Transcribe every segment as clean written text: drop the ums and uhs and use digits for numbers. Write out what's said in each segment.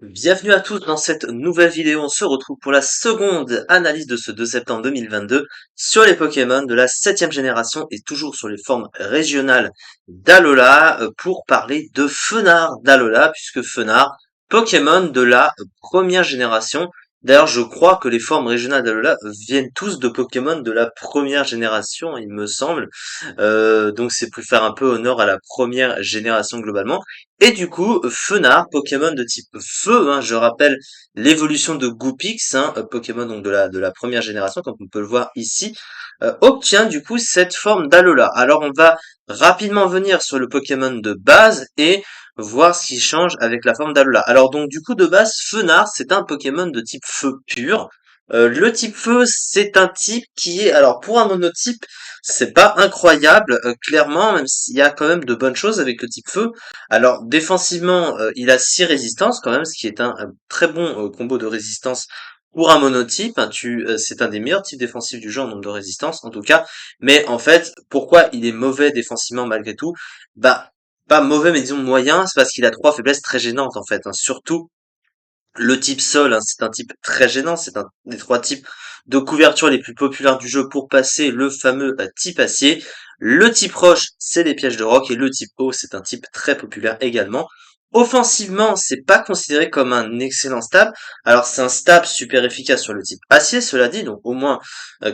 Bienvenue à tous dans cette nouvelle vidéo. On se retrouve pour la seconde analyse de ce 2 septembre 2022 sur les Pokémon de la 7e génération et toujours sur les formes régionales d'Alola pour parler de Fenard d'Alola puisque Fenard, Pokémon de la première génération. D'ailleurs, je crois que les formes régionales d'Alola viennent tous de Pokémon de la première génération, il me semble. Donc c'est pour faire un peu honneur à la première génération globalement. Et du coup, Fenard, Pokémon de type Feu, hein, je rappelle l'évolution de Goopix, hein, Pokémon donc de la première génération, comme on peut le voir ici, obtient du coup cette forme d'Alola. Alors on va rapidement venir sur le Pokémon de base et voir ce qui change avec la forme d'Alola. Alors donc du coup de base, Fenard, c'est un Pokémon de type Feu pur. Le type Feu, c'est un type qui est, alors pour un monotype, c'est pas incroyable, clairement, même s'il y a quand même de bonnes choses avec le type Feu. Alors défensivement, il a 6 résistances quand même, ce qui est un très bon combo de résistance pour un monotype. Hein, c'est un des meilleurs types défensifs du jeu en nombre de résistances en tout cas. Mais en fait, pourquoi il est mauvais défensivement malgré tout? Bah pas mauvais mais disons moyen, c'est parce qu'il a 3 faiblesses très gênantes en fait. Hein. Surtout le type sol, hein, c'est un type très gênant, c'est un des 3 types de couverture les plus populaires du jeu pour passer le fameux type acier. Le type roche, c'est les pièges de roc, et le type eau, c'est un type très populaire également. Offensivement, c'est pas considéré comme un excellent stab. Alors c'est un stab super efficace sur le type acier, cela dit, donc au moins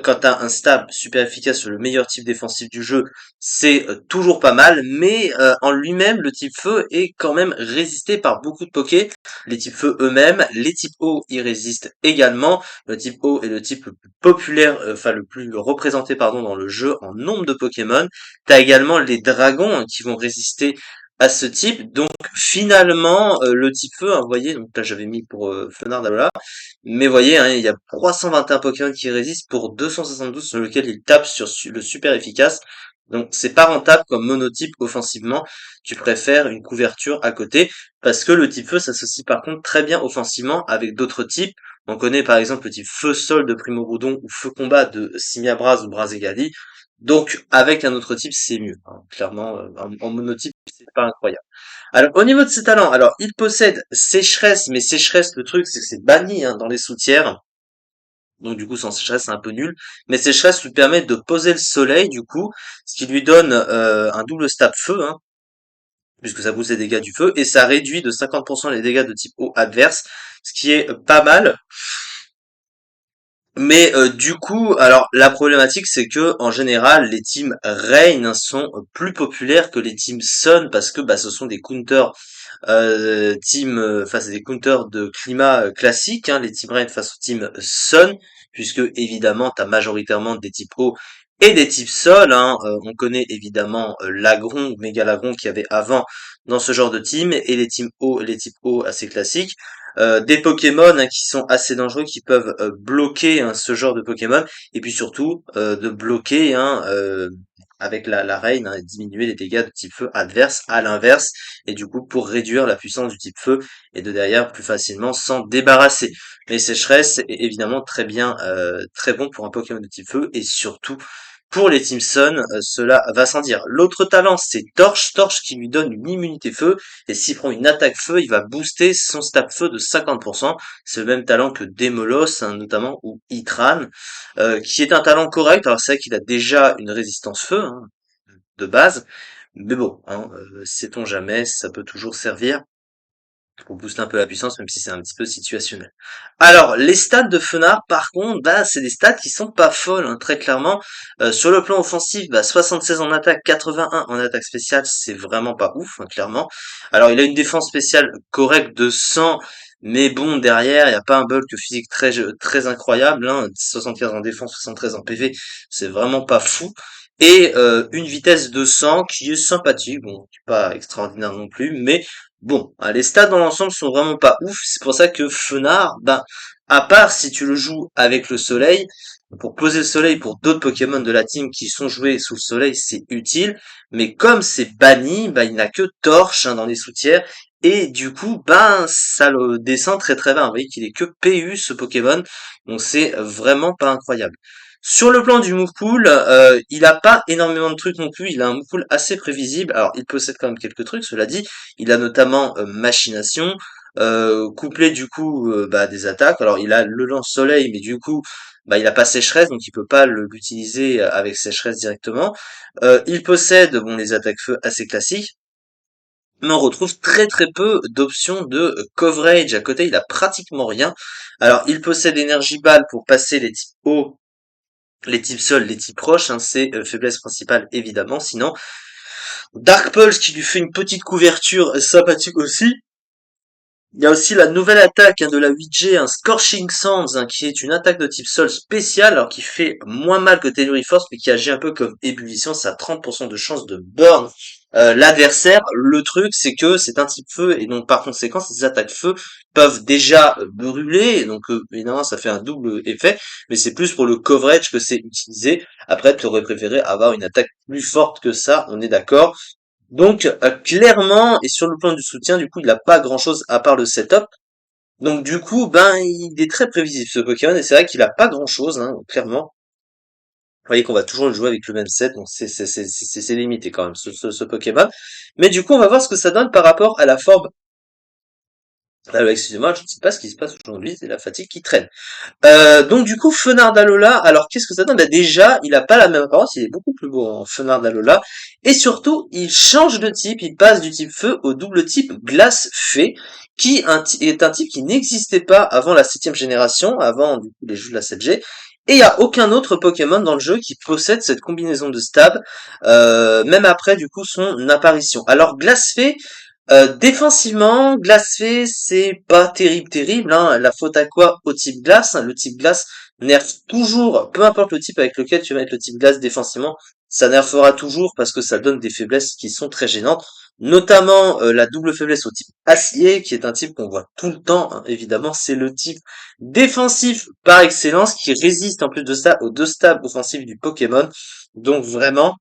quand t'as un stab super efficace sur le meilleur type défensif du jeu, c'est toujours pas mal, mais en lui-même, le type feu est quand même résisté par beaucoup de pokés. Les types feu eux-mêmes, les types eau y résistent également. Le type eau est le type le plus populaire, enfin le plus représenté pardon dans le jeu en nombre de Pokémon. T'as également les dragons hein, qui vont résister à ce type. Donc finalement le type feu, hein, vous voyez, donc là j'avais mis pour Fenard d'Alola, mais vous voyez, hein, il y a 321 Pokémon qui résistent pour 272 sur lequel il tape sur le super efficace. Donc c'est pas rentable comme monotype offensivement. Tu préfères une couverture à côté. Parce que le type feu s'associe par contre très bien offensivement avec d'autres types. On connaît par exemple le type feu sol de Primoboudon ou feu combat de Simiabras ou Braségali. Donc avec un autre type c'est mieux. Hein. Clairement, en monotype c'est pas incroyable. Alors au niveau de ses talents, alors il possède sécheresse, mais sécheresse le truc c'est que c'est banni hein, dans les soutières. Donc du coup sans sécheresse c'est un peu nul. Mais sécheresse lui permet de poser le soleil du coup, ce qui lui donne un double stab feu. Hein, puisque ça booste les dégâts du feu, et ça réduit de 50% les dégâts de type eau adverse, ce qui est pas mal. Mais du coup, alors la problématique c'est que en général les teams Rain sont plus populaires que les teams Sun parce que bah ce sont des counters enfin c'est des counters de climat classique, hein, les teams Rain face aux teams Sun, puisque évidemment t'as majoritairement des types eau et des types sol. Hein, on connaît évidemment l'agron, méga lagron qu'il y avait avant dans ce genre de team et les teams eau, les types eau assez classiques. Des Pokémon hein, qui sont assez dangereux, qui peuvent bloquer hein, ce genre de Pokémon, et puis surtout de bloquer hein, avec la reine, hein, diminuer les dégâts de type feu adverse à l'inverse, et du coup pour réduire la puissance du type feu et de derrière plus facilement s'en débarrasser. Mais sécheresse est évidemment très bien, très bon pour un Pokémon de type feu, et surtout pour les Team Sun, cela va sans dire. L'autre talent, c'est Torche, Torche qui lui donne une immunité feu, et s'il prend une attaque feu, il va booster son stab feu de 50%. C'est le même talent que Demolos, hein, notamment, ou Itran, qui est un talent correct. Alors c'est vrai qu'il a déjà une résistance feu, hein, de base, mais bon, hein, sait-on jamais, ça peut toujours servir pour booster un peu la puissance, même si c'est un petit peu situationnel. Alors, les stats de Fenard, par contre, bah, c'est des stats qui sont pas folles, hein, très clairement. Sur le plan offensif, bah, 76 en attaque, 81 en attaque spéciale, c'est vraiment pas ouf, hein, clairement. Alors, il a une défense spéciale correcte de 100, mais bon, derrière, il n'y a pas un bulk physique très incroyable, hein, 75 en défense, 73 en PV, c'est vraiment pas fou. Et une vitesse de 100 qui est sympathique, bon, qui est pas extraordinaire non plus, mais bon, les stats dans l'ensemble sont vraiment pas ouf. C'est pour ça que Fenard, ben, à part si tu le joues avec le soleil, pour poser le soleil pour d'autres Pokémon de la team qui sont joués sous le soleil, c'est utile. Mais comme c'est banni, ben, il n'a que torche hein, dans les soutières. Et du coup, ben, ça le descend très très bas. Vous voyez qu'il est que PU ce Pokémon. Donc c'est vraiment pas incroyable. Sur le plan du move pool, il a pas énormément de trucs non plus. Il a un move pool assez prévisible. Alors, il possède quand même quelques trucs. Cela dit, il a notamment machination, couplé du coup bah, des attaques. Alors il a le lance-soleil, mais du coup bah, il a pas sécheresse, donc il peut pas l'utiliser avec sécheresse directement. Il possède bon les attaques feu assez classiques, mais on retrouve très très peu d'options de coverage. À côté, il a pratiquement rien. Alors il possède énergie balle pour passer les types hauts, les types sols, les types proches, hein, c'est faiblesse principale évidemment. Sinon, Dark Pulse qui lui fait une petite couverture sympathique aussi. Il y a aussi la nouvelle attaque de la 8G, un Scorching Sands, hein, qui est une attaque de type sol spéciale, alors qui fait moins mal que Telluri Force, mais qui agit un peu comme ébullition, ça a 30% de chance de burn l'adversaire. Le truc, c'est que c'est un type feu, et donc par conséquent, ces attaques feu peuvent déjà brûler, et donc évidemment, ça fait un double effet, mais c'est plus pour le coverage que c'est utilisé. Après, tu aurais préféré avoir une attaque plus forte que ça, on est d'accord. Donc clairement, et sur le plan du soutien, du coup, il n'a pas grand-chose à part le setup. Donc du coup, ben, il est très prévisible ce Pokémon, et c'est vrai qu'il a pas grand-chose, hein, clairement. Vous voyez qu'on va toujours le jouer avec le même set, donc c'est limité quand même ce Pokémon. Mais du coup, on va voir ce que ça donne par rapport à la forme. Excusez-moi, je ne sais pas ce qui se passe aujourd'hui, c'est la fatigue qui traîne. Donc du coup, Fenard d'Alola, alors qu'est-ce que ça donne? Bah déjà, il a pas la même apparence, il est beaucoup plus beau en Fenard d'Alola, et surtout, il change de type, il passe du type feu au double type glace-fée, est un type qui n'existait pas avant la septième génération, avant du coup les jeux de la 7G, et il n'y a aucun autre Pokémon dans le jeu qui possède cette combinaison de stab, même après du coup son apparition. Alors glace-fée, défensivement, Glacé, c'est pas terrible, hein. La faute à quoi? Au type glace, hein. Le type glace nerf toujours, peu importe le type avec lequel tu vas mettre le type glace défensivement, ça nerfera toujours parce que ça donne des faiblesses qui sont très gênantes. Notamment la double faiblesse au type acier, qui est un type qu'on voit tout le temps, hein. Évidemment, c'est le type défensif par excellence qui résiste en plus de ça aux deux stabs offensifs du Pokémon. Donc vraiment,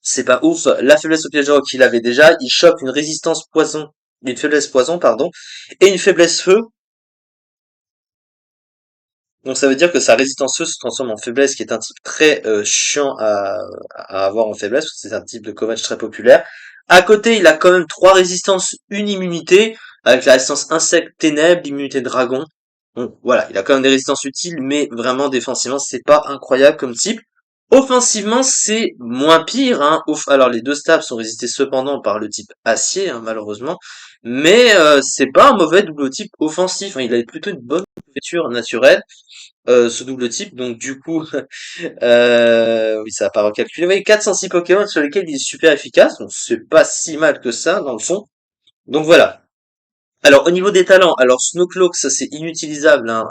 c'est pas ouf. La faiblesse au piège rock qu'il avait déjà, il chope une résistance poison, une faiblesse poison, pardon, et une faiblesse feu. Donc ça veut dire que sa résistance feu se transforme en faiblesse, qui est un type très chiant à avoir en faiblesse, parce que c'est un type de commage très populaire. À côté, il a quand même trois résistances, une immunité, avec la résistance insecte, ténèbres, l'immunité dragon. Donc voilà, il a quand même des résistances utiles, mais vraiment défensivement, c'est pas incroyable comme type. Offensivement, c'est moins pire, hein. Alors les deux stabs sont résistés cependant par le type acier, hein, malheureusement, mais c'est pas un mauvais double type offensif, hein. Il a plutôt une bonne couverture naturelle, ce double type, donc du coup, oui, ça va pas recalculer. Vous voyez, 406 Pokémon sur lesquels il est super efficace, donc c'est pas si mal que ça, dans le fond. Donc voilà. Alors, au niveau des talents, alors Snowcloak, ça c'est inutilisable, hein,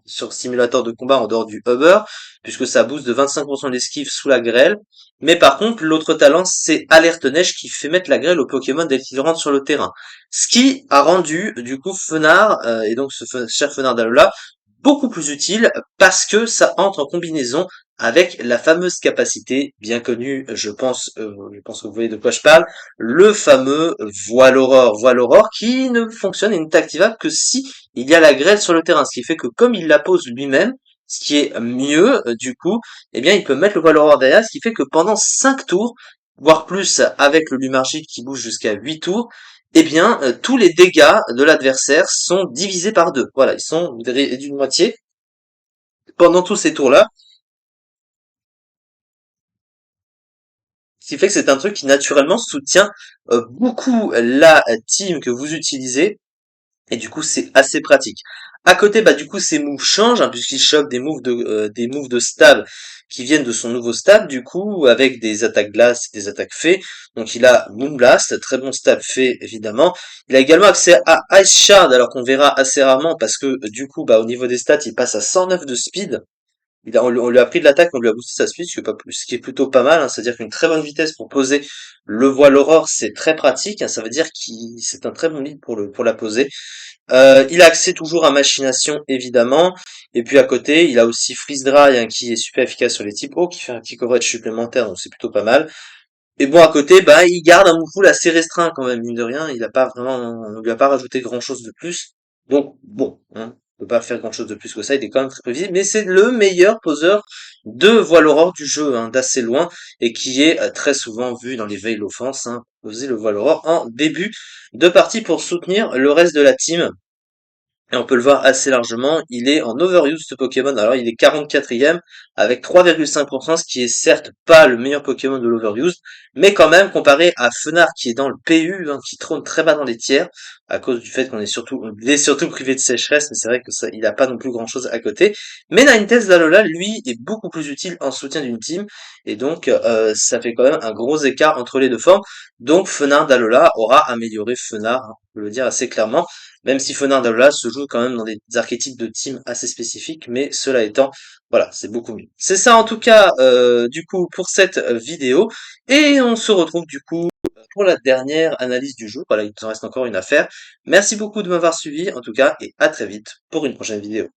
sur simulateur de combat en dehors du hover, puisque ça booste de 25% l'esquive sous la grêle. Mais par contre, l'autre talent, c'est Alerte Neige qui fait mettre la grêle au Pokémon dès qu'il rentre sur le terrain. Ce qui a rendu, du coup, Fenard, et donc cher Fenard d'Alola, beaucoup plus utile parce que ça entre en combinaison avec la fameuse capacité bien connue, je pense que vous voyez de quoi je parle, le fameux Voile Aurore qui ne fonctionne et n'est activable que si il y a la grêle sur le terrain, ce qui fait que comme il la pose lui-même, ce qui est mieux du coup, eh bien il peut mettre le Voile Aurore derrière, ce qui fait que pendant 5 tours, voire plus avec le Lumargite qui bouge jusqu'à 8 tours, eh bien, tous les dégâts de l'adversaire sont divisés par deux. Voilà, ils sont d'une moitié pendant tous ces tours-là. Ce qui fait que c'est un truc qui naturellement soutient beaucoup la team que vous utilisez. Et du coup, c'est assez pratique. À côté, bah du coup, ses moves changent, hein, puisqu'il chope des moves de stab qui viennent de son nouveau stab, du coup, avec des attaques glace et des attaques fées. Donc il a Moonblast, très bon stab fait, évidemment. Il a également accès à Ice Shard, alors qu'on verra assez rarement, parce que du coup, bah au niveau des stats, il passe à 109 de speed. On lui a pris de l'attaque, on lui a boosté sa speed, ce qui est plutôt pas mal, hein. C'est-à-dire qu'une très bonne vitesse pour poser le voile aurore, c'est très pratique, hein. Ça veut dire qu'il c'est un très bon lead pour la poser. Il a accès toujours à Machination, évidemment. Et puis à côté, il a aussi Freeze Dry, hein, qui est super efficace sur les types hauts, qui fait un petit coverage supplémentaire, donc c'est plutôt pas mal. Et bon, à côté, bah, il garde un move pool assez restreint quand même, mine de rien. Il a pas vraiment, on lui a pas rajouté grand chose de plus. Donc, bon, hein. peut pas faire grand chose de plus que ça, il est quand même très prévisible, mais c'est le meilleur poseur de voile aurore du jeu, hein, d'assez loin, et qui est très souvent vu dans les Veil Offense, hein, poser le voile aurore en début de partie pour soutenir le reste de la team. Et on peut le voir assez largement, il est en overuse ce Pokémon, alors il est 44e avec 3,5%, ce qui est certes pas le meilleur Pokémon de l'overuse, mais quand même comparé à Fenard qui est dans le PU, hein, qui trône très bas dans les tiers, à cause du fait il est surtout privé de sécheresse, mais c'est vrai que ça, il a pas non plus grand chose à côté. Mais Ninetales d'Alola, lui, est beaucoup plus utile en soutien d'une team, et donc ça fait quand même un gros écart entre les deux formes. Donc Fenard d'Alola aura amélioré Fenard, hein, on peut le dire assez clairement. Même si Fenard se joue quand même dans des archétypes de team assez spécifiques, mais cela étant, voilà, c'est beaucoup mieux. C'est ça en tout cas, du coup, pour cette vidéo. Et on se retrouve du coup pour la dernière analyse du jeu. Voilà, il nous en reste encore une à faire. Merci beaucoup de m'avoir suivi en tout cas, et à très vite pour une prochaine vidéo.